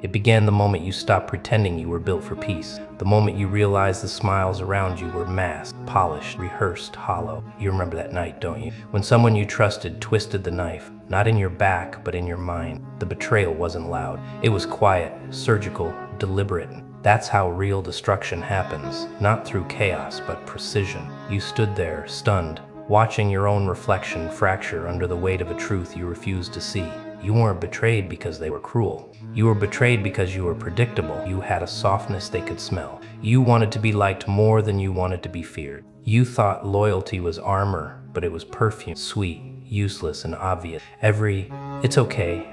It began the moment you stopped pretending you were built for peace. The moment you realized the smiles around you were masked, polished, rehearsed, hollow. You remember that night, don't you? When someone you trusted twisted the knife, not in your back, but in your mind. The betrayal wasn't loud. It was quiet, surgical, deliberate. That's how real destruction happens, not through chaos, but precision. You stood there, stunned, watching your own reflection fracture under the weight of a truth you refused to see. You weren't betrayed because they were cruel. You were betrayed because you were predictable. You had a softness they could smell. You wanted to be liked more than you wanted to be feared. You thought loyalty was armor, but it was perfume, sweet, useless, and obvious. It's okay,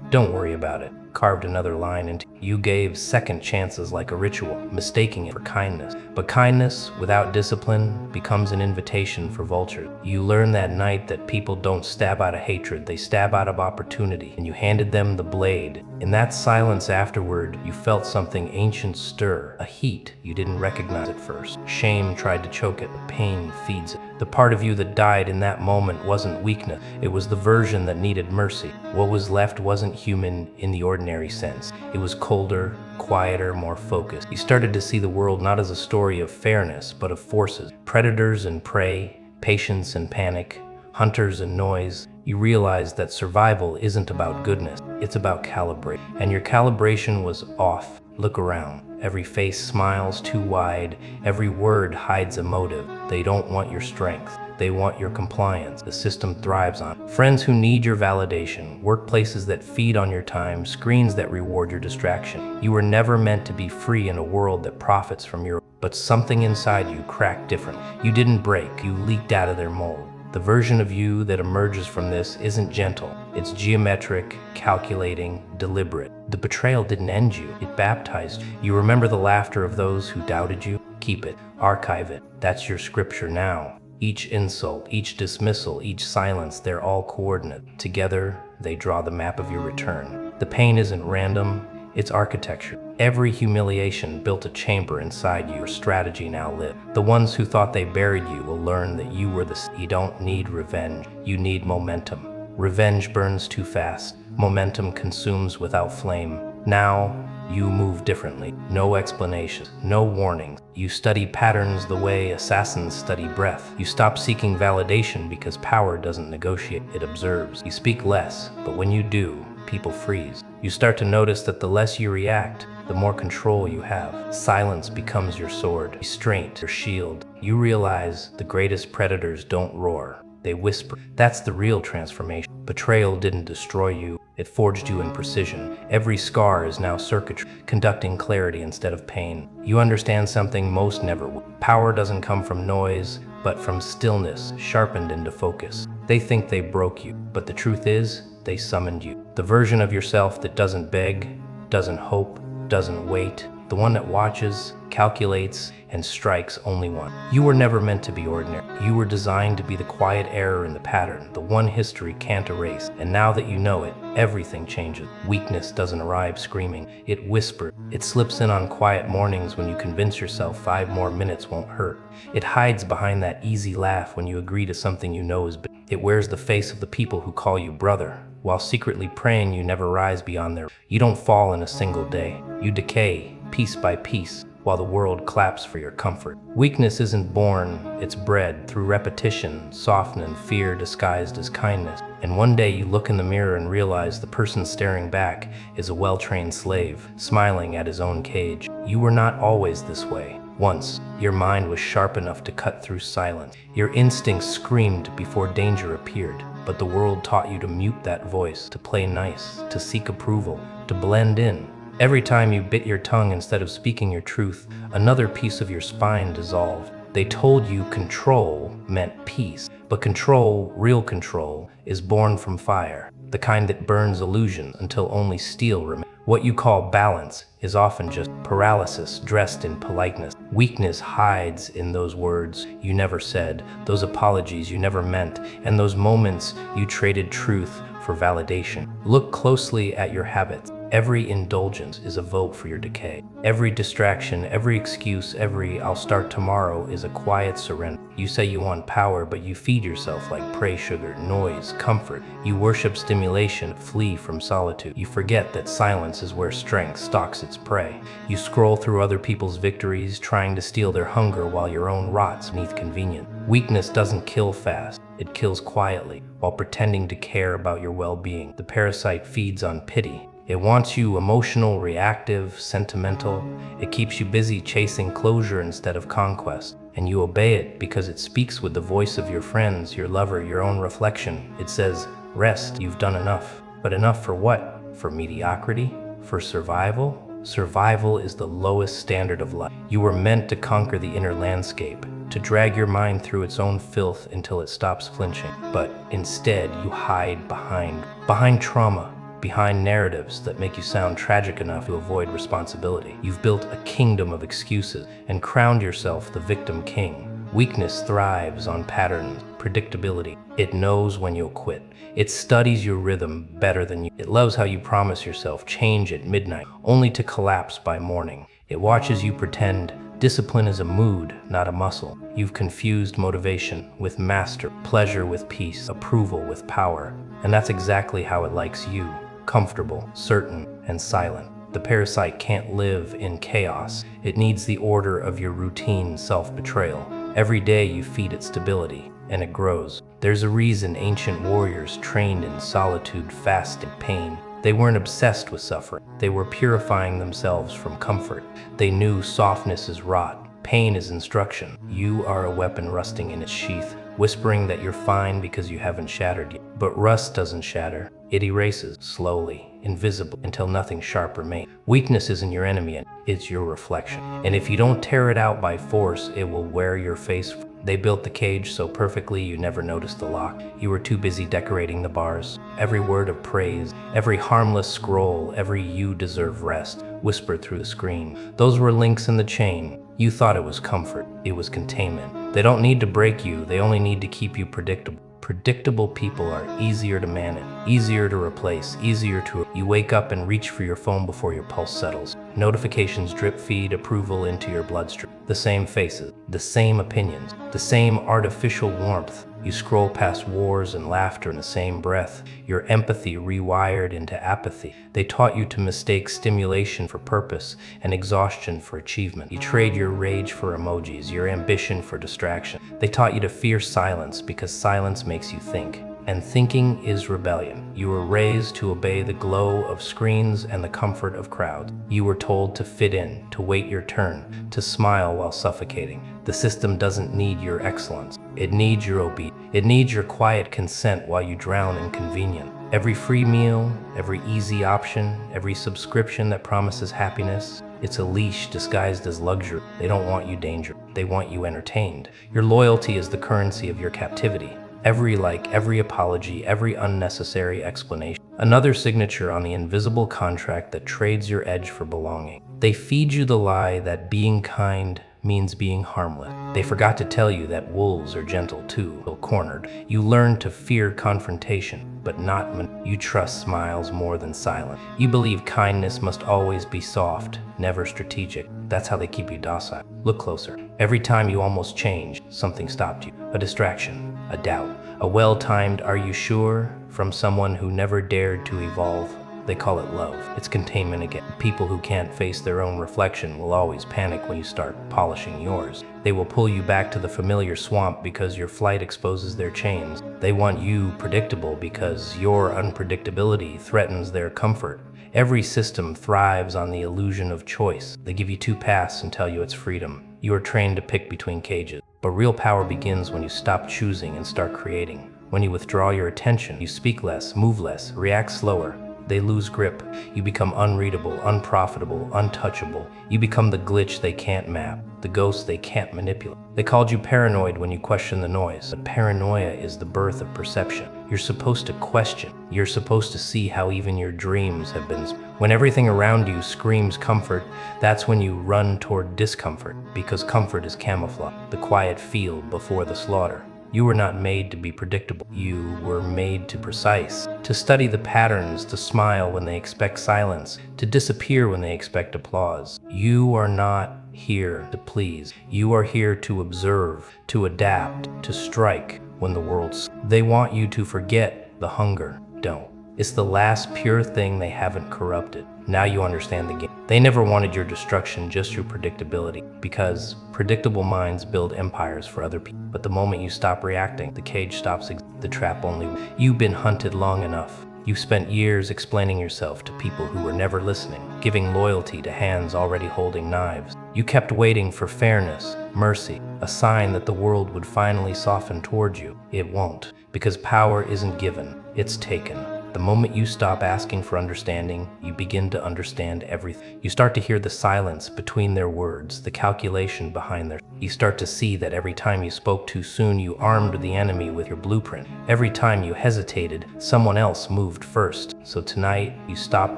don't worry about it, carved another line into you. You gave second chances like a ritual, mistaking it for kindness. But kindness, without discipline, becomes an invitation for vultures. You learned that night that people don't stab out of hatred, they stab out of opportunity, and you handed them the blade. In that silence afterward, you felt something ancient stir, a heat you didn't recognize at first. Shame tried to choke it, but pain feeds it. The part of you that died in that moment wasn't weakness, it was the version that needed mercy. What was left wasn't human in the ordinary sense. It was colder, quieter, more focused. You started to see the world not as a story of fairness, but of forces. Predators and prey, patience and panic, hunters and noise. You realized that survival isn't about goodness, it's about calibration. And your calibration was off. Look around. Every face smiles too wide, every word hides a motive. They don't want your strength. They want your compliance. The system thrives on friends who need your validation, workplaces that feed on your time, screens that reward your distraction. You were never meant to be free in a world that profits from your... But something inside you cracked differently. You didn't break, you leaked out of their mold. The version of you that emerges from this isn't gentle. It's geometric, calculating, deliberate. The betrayal didn't end you, it baptized you. You remember the laughter of those who doubted you? Keep it, archive it. That's your scripture now. Each insult, each dismissal, each silence, they're all coordinate. Together, they draw the map of your return. The pain isn't random, it's architecture. Every humiliation built a chamber inside you. Your strategy now lives. The ones who thought they buried you will learn that you were You don't need revenge, you need momentum. Revenge burns too fast. Momentum consumes without flame. Now, you move differently. No explanations, no warnings. You study patterns the way assassins study breath. You stop seeking validation because power doesn't negotiate, it observes. You speak less, but when you do, people freeze. You start to notice that the less you react, the more control you have. Silence becomes your sword, restraint your shield. You realize the greatest predators don't roar, they whisper. That's the real transformation. Betrayal didn't destroy you, it forged you in precision. Every scar is now circuitry, conducting clarity instead of pain. You understand something most never will. Power doesn't come from noise, but from stillness, sharpened into focus. They think they broke you, but the truth is, they summoned you. The version of yourself that doesn't beg, doesn't hope, doesn't wait, the one that watches, calculates, and strikes only one. You were never meant to be ordinary. You were designed to be the quiet error in the pattern, the one history can't erase. And now that you know it, everything changes. Weakness doesn't arrive screaming, it whispers. It slips in on quiet mornings when you convince yourself 5 more minutes won't hurt. It hides behind that easy laugh when you agree to something you know is bad. It wears the face of the people who call you brother, while secretly praying you never rise beyond their... You don't fall in a single day. You decay, piece by piece, while the world claps for your comfort. Weakness isn't born, it's bred through repetition, softening fear disguised as kindness. And one day you look in the mirror and realize the person staring back is a well-trained slave, smiling at his own cage. You were not always this way. Once, your mind was sharp enough to cut through silence. Your instincts screamed before danger appeared, but the world taught you to mute that voice, to play nice, to seek approval, to blend in. Every time you bit your tongue instead of speaking your truth, another piece of your spine dissolved. They told you control meant peace, but control, real control, is born from fire, the kind that burns illusion until only steel remains. What you call balance is often just paralysis dressed in politeness. Weakness hides in those words you never said, those apologies you never meant, and those moments you traded truth for validation. Look closely at your habits. Every indulgence is a vote for your decay. Every distraction, every excuse, every "I'll start tomorrow" is a quiet surrender. You say you want power, but you feed yourself like prey sugar, noise, comfort. You worship stimulation, flee from solitude. You forget that silence is where strength stalks its prey. You scroll through other people's victories, trying to steal their hunger while your own rots beneath convenience. Weakness doesn't kill fast. It kills quietly, while pretending to care about your well-being. The parasite feeds on pity. It wants you emotional, reactive, sentimental. It keeps you busy chasing closure instead of conquest. And you obey it because it speaks with the voice of your friends, your lover, your own reflection. It says, "Rest, you've done enough." But enough for what? For mediocrity? For survival? Survival is the lowest standard of life. You were meant to conquer the inner landscape, to drag your mind through its own filth until it stops flinching. But instead, you hide behind trauma, behind narratives that make you sound tragic enough to avoid responsibility. You've built a kingdom of excuses and crowned yourself the victim king. Weakness thrives on patterns, predictability. It knows when you'll quit. It studies your rhythm better than you. It loves how you promise yourself change at midnight, only to collapse by morning. It watches you pretend discipline is a mood, not a muscle. You've confused motivation with master, pleasure with peace, approval with power. And that's exactly how it likes you. Comfortable, certain, and silent. The parasite can't live in chaos. It needs the order of your routine self-betrayal. Every day you feed it stability, and it grows. There's a reason ancient warriors trained in solitude, fasting, pain. They weren't obsessed with suffering. They were purifying themselves from comfort. They knew softness is rot, pain is instruction. You are a weapon rusting in its sheath, whispering that you're fine because you haven't shattered yet. But rust doesn't shatter. It erases, slowly, invisible, until nothing sharp remains. Weakness isn't your enemy, it's your reflection. And if you don't tear it out by force, it will wear your face. They built the cage so perfectly you never noticed the lock. You were too busy decorating the bars. Every word of praise, every harmless scroll, every "you deserve rest" whispered through the screen. Those were links in the chain. You thought it was comfort. It was containment. They don't need to break you. They only need to keep you predictable. Predictable people are easier to manage, easier to replace, easier to... You wake up and reach for your phone before your pulse settles. Notifications drip feed approval into your bloodstream. The same faces, the same opinions, the same artificial warmth. You scroll past wars and laughter in the same breath, your empathy rewired into apathy. They taught you to mistake stimulation for purpose and exhaustion for achievement. You trade your rage for emojis, your ambition for distraction. They taught you to fear silence because silence makes you think. And thinking is rebellion. You were raised to obey the glow of screens and the comfort of crowds. You were told to fit in, to wait your turn, to smile while suffocating. The system doesn't need your excellence. It needs your obedience. It needs your quiet consent while you drown in convenience. Every free meal, every easy option, every subscription that promises happiness, it's a leash disguised as luxury. They don't want you dangerous. They want you entertained. Your loyalty is the currency of your captivity. Every like, every apology, every unnecessary explanation. Another signature on the invisible contract that trades your edge for belonging. They feed you the lie that being kind means being harmless. They forgot to tell you that wolves are gentle too. Cornered. You learn to fear confrontation, but not you trust smiles more than silence. You believe kindness must always be soft, never strategic. That's how they keep you docile. Look closer. Every time you almost changed, something stopped you. A distraction, a doubt, a well-timed "are you sure?" from someone who never dared to evolve. They call it love. It's containment again. People who can't face their own reflection will always panic when you start polishing yours. They will pull you back to the familiar swamp because your flight exposes their chains. They want you predictable because your unpredictability threatens their comfort. Every system thrives on the illusion of choice. They give you 2 paths and tell you it's freedom. You are trained to pick between cages. But real power begins when you stop choosing and start creating. When you withdraw your attention, you speak less, move less, react slower. They lose grip. You become unreadable, unprofitable, untouchable. You become the glitch they can't map, the ghost they can't manipulate. They called you paranoid when you question the noise. But paranoia is the birth of perception. You're supposed to question. You're supposed to see how even your dreams have been. When everything around you screams comfort, that's when you run toward discomfort, because comfort is camouflage, the quiet field before the slaughter. You were not made to be predictable. You were made to precise. to study the patterns, to smile when they expect silence, to disappear when they expect applause. You are not here to please. You are here to observe, to adapt, to strike when the world's. They want you to forget the hunger. Don't. It's the last pure thing they haven't corrupted. Now you understand the game. They never wanted your destruction, just your predictability, because predictable minds build empires for other people. But the moment you stop reacting, the cage stops, the trap only. You've been hunted long enough. You've spent years explaining yourself to people who were never listening, giving loyalty to hands already holding knives. You kept waiting for fairness, mercy, a sign that the world would finally soften toward you. It won't, because power isn't given, it's taken. The moment you stop asking for understanding, you begin to understand everything. You start to hear the silence between their words, the calculation behind their. You start to see that every time you spoke too soon, you armed the enemy with your blueprint. Every time you hesitated, someone else moved first. So tonight, you stop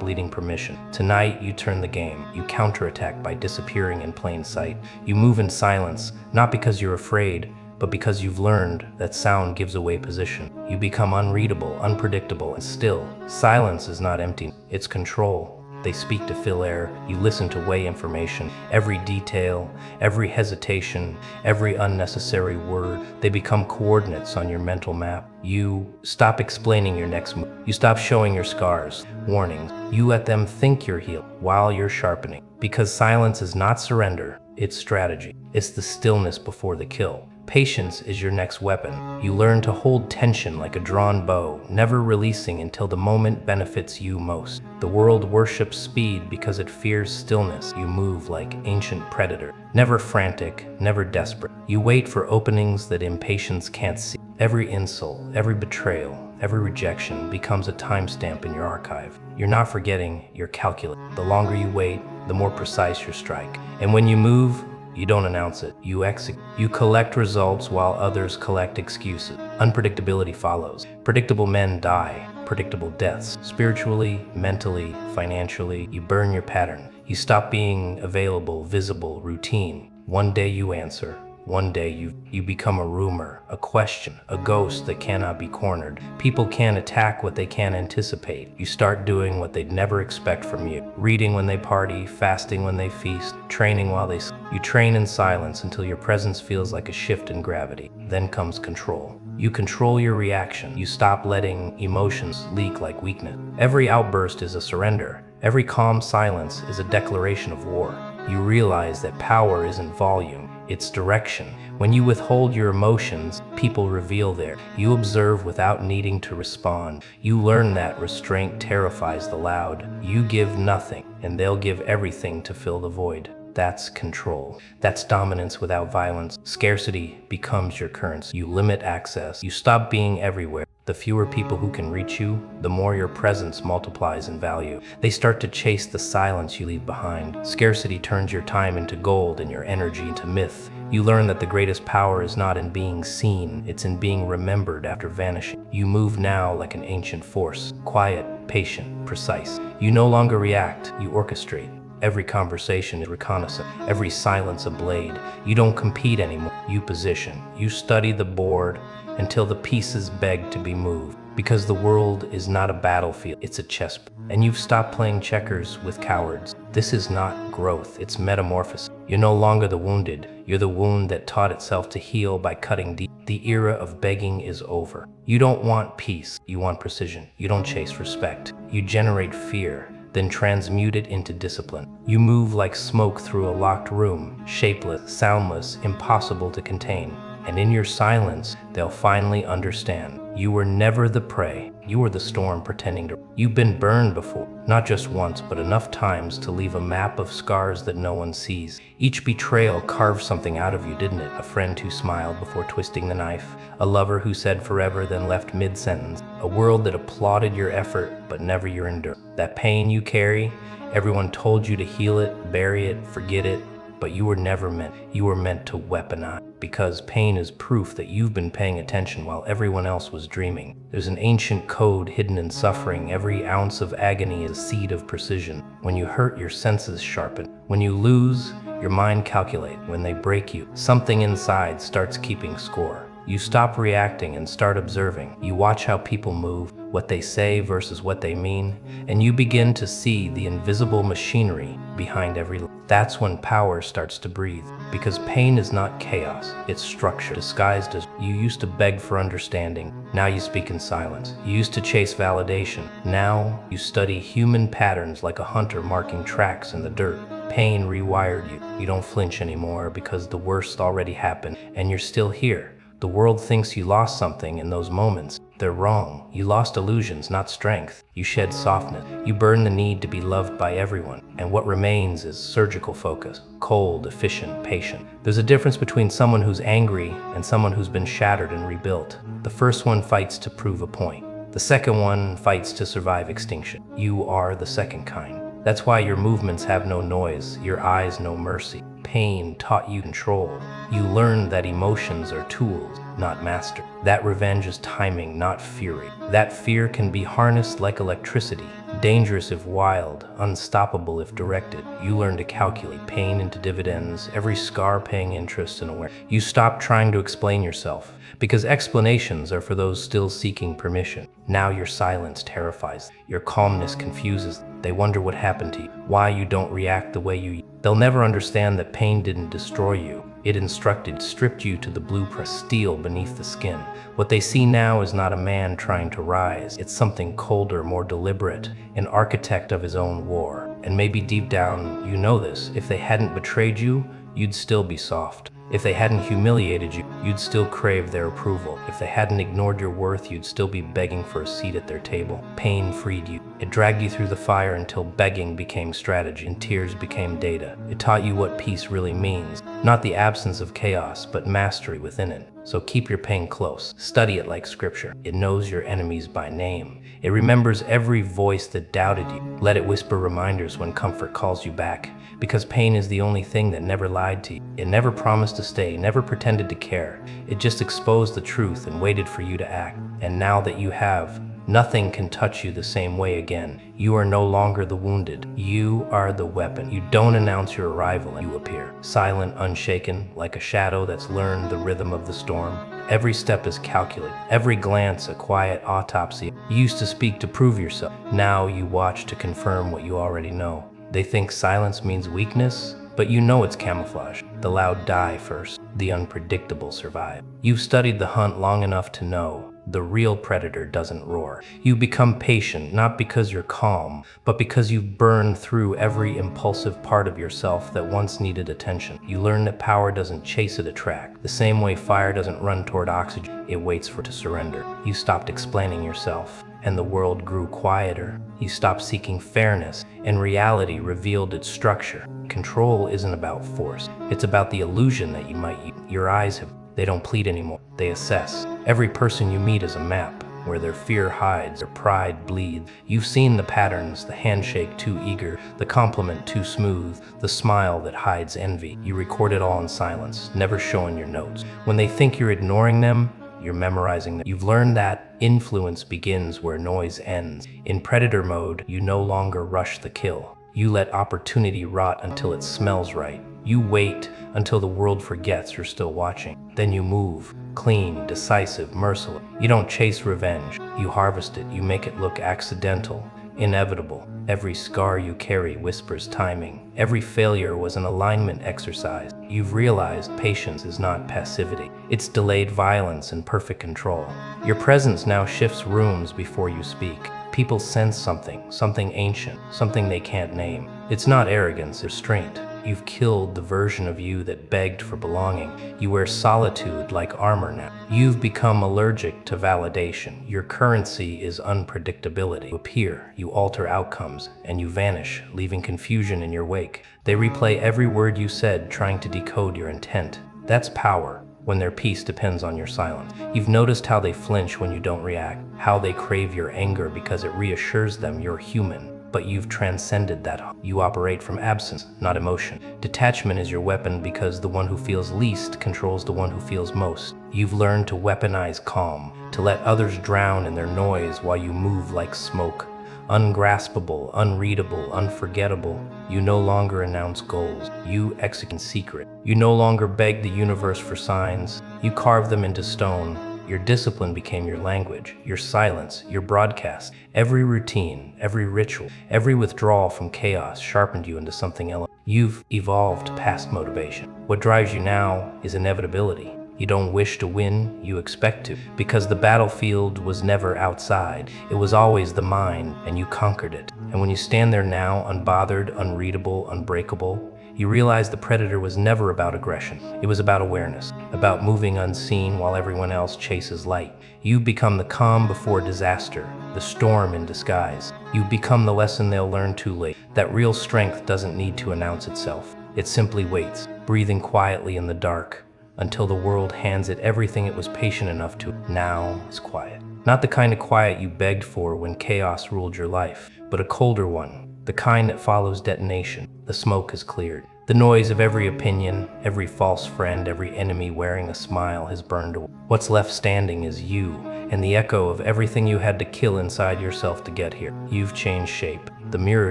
bleeding permission. Tonight, you turn the game. You counterattack by disappearing in plain sight. You move in silence, not because you're afraid, but because you've learned that sound gives away position. You become unreadable, unpredictable, and still. Silence is not empty, it's control. They speak to fill air, you listen to weigh information, every detail, every hesitation, every unnecessary word. They become coordinates on your mental map. You stop explaining your next move. You stop showing your scars, warnings. You let them think you're healed while you're sharpening. Because silence is not surrender, it's strategy. It's the stillness before the kill. Patience is your next weapon. You learn to hold tension like a drawn bow, never releasing until the moment benefits you most. The world worships speed because it fears stillness. You move like ancient predator, never frantic, never desperate. You wait for openings that impatience can't see. Every insult, every betrayal, every rejection becomes a timestamp in your archive. You're not forgetting, you're calculating. The longer you wait, the more precise your strike. And when you move, you don't announce it, you execute. You collect results while others collect excuses. Unpredictability follows. Predictable men die, predictable deaths. Spiritually, mentally, financially, you burn your pattern. You stop being available, visible, routine. One day you answer. One day you become a rumor, a question, a ghost that cannot be cornered. People can't attack what they can't anticipate. You start doing what they'd never expect from you. Reading when they party, fasting when they feast, training while they sleep. You train in silence until your presence feels like a shift in gravity. Then comes control. You control your reaction. You stop letting emotions leak like weakness. Every outburst is a surrender. Every calm silence is a declaration of war. You realize that power isn't volume, it's direction. When you withhold your emotions, people reveal theirs. You observe without needing to respond. You learn that restraint terrifies the loud. You give nothing, and they'll give everything to fill the void. That's control. That's dominance without violence. Scarcity becomes your currency. You limit access. You stop being everywhere. The fewer people who can reach you, the more your presence multiplies in value. They start to chase the silence you leave behind. Scarcity turns your time into gold and your energy into myth. You learn that the greatest power is not in being seen, it's in being remembered after vanishing. You move now like an ancient force, quiet, patient, precise. You no longer react, you orchestrate. Every conversation is reconnaissance, every silence a blade. You don't compete anymore, you position. You study the board until the pieces beg to be moved. Because the world is not a battlefield, it's a chessboard. And you've stopped playing checkers with cowards. This is not growth, it's metamorphosis. You're no longer the wounded, you're the wound that taught itself to heal by cutting deep. The era of begging is over. You don't want peace, you want precision. You don't chase respect, you generate fear, then transmute it into discipline. You move like smoke through a locked room, shapeless, soundless, impossible to contain. And in your silence, they'll finally understand. You were never the prey. You were the storm pretending to. You've been burned before, not just once, but enough times to leave a map of scars that no one sees. Each betrayal carved something out of you, didn't it? A friend who smiled before twisting the knife, a lover who said forever then left mid-sentence, a world that applauded your effort but never your endurance. That pain you carry, everyone told you to heal it, bury it, forget it, but you were never meant. You were meant to weaponize. Because pain is proof that you've been paying attention while everyone else was dreaming. There's an ancient code hidden in suffering. Every ounce of agony is a seed of precision. When you hurt, your senses sharpen. When you lose, your mind calculates. When they break you, something inside starts keeping score. You stop reacting and start observing. You watch how people move, what they say versus what they mean, and you begin to see the invisible machinery behind every lie. That's when power starts to breathe, because pain is not chaos, it's structure disguised as you used to beg for understanding, now you speak in silence. You used to chase validation, now you study human patterns like a hunter marking tracks in the dirt. Pain rewired you. You don't flinch anymore because the worst already happened and you're still here. The world thinks you lost something in those moments. They're wrong. You lost illusions, not strength. You shed softness. You burn the need to be loved by everyone. And what remains is surgical focus. Cold, efficient, patient. There's a difference between someone who's angry and someone who's been shattered and rebuilt. The first one fights to prove a point. The second one fights to survive extinction. You are the second kind. That's why your movements have no noise, your eyes no mercy. Pain taught you control. You learned that emotions are tools, not master. That revenge is timing, not fury. That fear can be harnessed like electricity, dangerous if wild, unstoppable if directed. You learn to calculate pain into dividends, every scar paying interest and awareness. You stop trying to explain yourself, because explanations are for those still seeking permission. Now your silence terrifies, your calmness confuses them. They wonder what happened to you, why you don't react the way you. They'll never understand that pain didn't destroy you. It instructed, stripped you to the blueprint, steel beneath the skin. What they see now is not a man trying to rise. It's something colder, more deliberate, an architect of his own war. And maybe deep down, you know this. If they hadn't betrayed you, you'd still be soft. If they hadn't humiliated you, you'd still crave their approval. If they hadn't ignored your worth, you'd still be begging for a seat at their table. Pain freed you. It dragged you through the fire until begging became strategy and tears became data. It taught you what peace really means. Not the absence of chaos, but mastery within it. So keep your pain close. Study it like scripture. It knows your enemies by name. It remembers every voice that doubted you. Let it whisper reminders when comfort calls you back. Because pain is the only thing that never lied to you. It never promised to stay, never pretended to care. It just exposed the truth and waited for you to act. And now that you have, nothing can touch you the same way again. You are no longer the wounded. You are the weapon. You don't announce your arrival and you appear. Silent, unshaken, like a shadow that's learned the rhythm of the storm. Every step is calculated. Every glance a quiet autopsy. You used to speak to prove yourself. Now you watch to confirm what you already know. They think silence means weakness, but you know it's camouflage. The loud die first. The unpredictable survive. You've studied the hunt long enough to know the real predator doesn't roar. You become patient, not because you're calm, but because you've burned through every impulsive part of yourself that once needed attention. You learn that power doesn't chase at a track. The same way fire doesn't run toward oxygen, it waits for it to surrender. You stopped explaining yourself, and the world grew quieter. You stopped seeking fairness, and reality revealed its structure. Control isn't about force. It's about the illusion that you might use. Your eyes they don't plead anymore. They assess. Every person you meet is a map, where their fear hides, their pride bleeds. You've seen the patterns, the handshake too eager, the compliment too smooth, the smile that hides envy. You record it all in silence, never showing your notes. When they think you're ignoring them, you're memorizing them. You've learned that influence begins where noise ends. In predator mode, you no longer rush the kill. You let opportunity rot until it smells right. You wait until the world forgets you're still watching. Then you move, clean, decisive, merciless. You don't chase revenge. You harvest it. You make it look accidental, inevitable. Every scar you carry whispers timing. Every failure was an alignment exercise. You've realized patience is not passivity. It's delayed violence and perfect control. Your presence now shifts rooms before you speak. People sense something ancient, something they can't name. It's not arrogance, it's restraint. You've killed the version of you that begged for belonging. You wear solitude like armor now. You've become allergic to validation. Your currency is unpredictability. You appear, you alter outcomes, and you vanish, leaving confusion in your wake. They replay every word you said, trying to decode your intent. That's power, when their peace depends on your silence. You've noticed how they flinch when you don't react, how they crave your anger because it reassures them you're human. But you've transcended that. You operate from absence, not emotion. Detachment is your weapon because the one who feels least controls the one who feels most. You've learned to weaponize calm, to let others drown in their noise while you move like smoke. Ungraspable, unreadable, unforgettable. You no longer announce goals. You execute in secret. You no longer beg the universe for signs. You carve them into stone. Your discipline became your language, your silence, your broadcast. Every routine, every ritual, every withdrawal from chaos sharpened you into something else. You've evolved past motivation. What drives you now is inevitability. You don't wish to win, you expect to, because the battlefield was never outside. It was always the mind, and you conquered it. And when you stand there now, unbothered, unreadable, unbreakable, you realize the predator was never about aggression. It was about awareness, about moving unseen while everyone else chases light. You become the calm before disaster, the storm in disguise. You become the lesson they'll learn too late, that real strength doesn't need to announce itself. It simply waits, breathing quietly in the dark, until the world hands it everything it was patient enough to. Now is quiet. Not the kind of quiet you begged for when chaos ruled your life, but a colder one, the kind that follows detonation. The smoke is cleared. The noise of every opinion, every false friend, every enemy wearing a smile has burned away. What's left standing is you, and the echo of everything you had to kill inside yourself to get here. You've changed shape. The mirror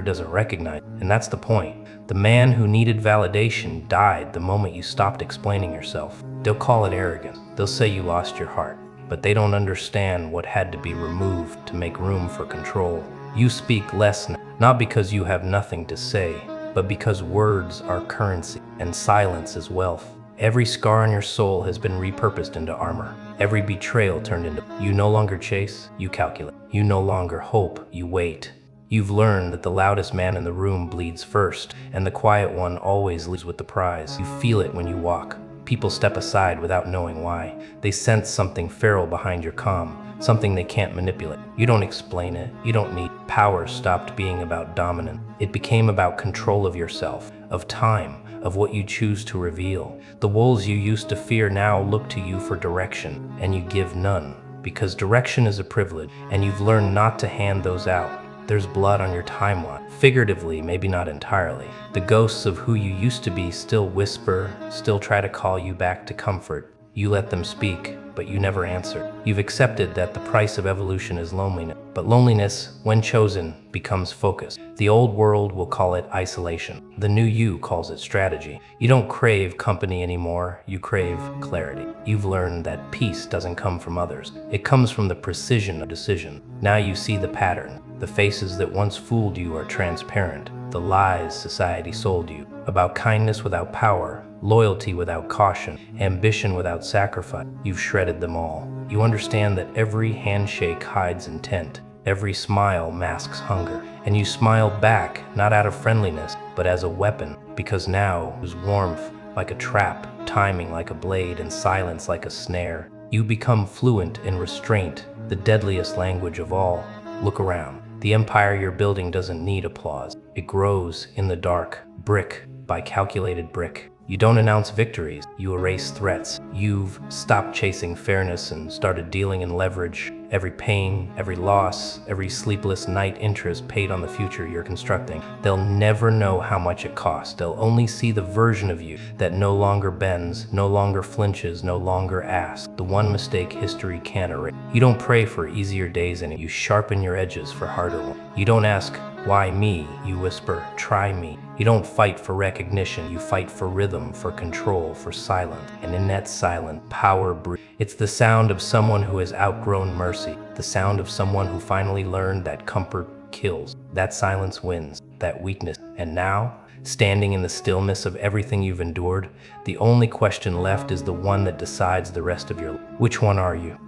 doesn't recognize it, and that's the point. The man who needed validation died the moment you stopped explaining yourself. They'll call it arrogance. They'll say you lost your heart, but they don't understand what had to be removed to make room for control. You speak less now, not because you have nothing to say, but because words are currency, and silence is wealth. Every scar on your soul has been repurposed into armor. Every betrayal turned into... You no longer chase, you calculate. You no longer hope, you wait. You've learned that the loudest man in the room bleeds first, and the quiet one always leaves with the prize. You feel it when you walk. People step aside without knowing why. They sense something feral behind your calm, something they can't manipulate. You don't explain it. You don't need. Power stopped being about dominance. It became about control of yourself, of time, of what you choose to reveal. The wolves you used to fear now look to you for direction, and you give none, because direction is a privilege, and you've learned not to hand those out. There's blood on your timeline. Figuratively, maybe not entirely. The ghosts of who you used to be still whisper, still try to call you back to comfort. You let them speak, but you never answer. You've accepted that the price of evolution is loneliness. But loneliness, when chosen, becomes focus. The old world will call it isolation. The new you calls it strategy. You don't crave company anymore, you crave clarity. You've learned that peace doesn't come from others. It comes from the precision of decision. Now you see the pattern. The faces that once fooled you are transparent. The lies society sold you about kindness without power, loyalty without caution, ambition without sacrifice. You've shredded them all. You understand that every handshake hides intent. Every smile masks hunger. And you smile back, not out of friendliness, but as a weapon, because now there's warmth like a trap, timing like a blade, and silence like a snare. You become fluent in restraint, the deadliest language of all. Look around. The empire you're building doesn't need applause. It grows in the dark, brick by calculated brick. You don't announce victories, you erase threats. You've stopped chasing fairness and started dealing in leverage. Every pain, every loss, every sleepless night interest paid on the future you're constructing. They'll never know how much it costs. They'll only see the version of you that no longer bends, no longer flinches, no longer asks. The one mistake history can't erase. You don't pray for easier days and you sharpen your edges for harder ones. You don't ask, why me? You whisper, try me. You don't fight for recognition, you fight for rhythm, for control, for silence. And in that silent power breathes. It's the sound of someone who has outgrown mercy, the sound of someone who finally learned that comfort kills. That silence wins, that weakness. And now, standing in the stillness of everything you've endured, the only question left is the one that decides the rest of your life. Which one are you?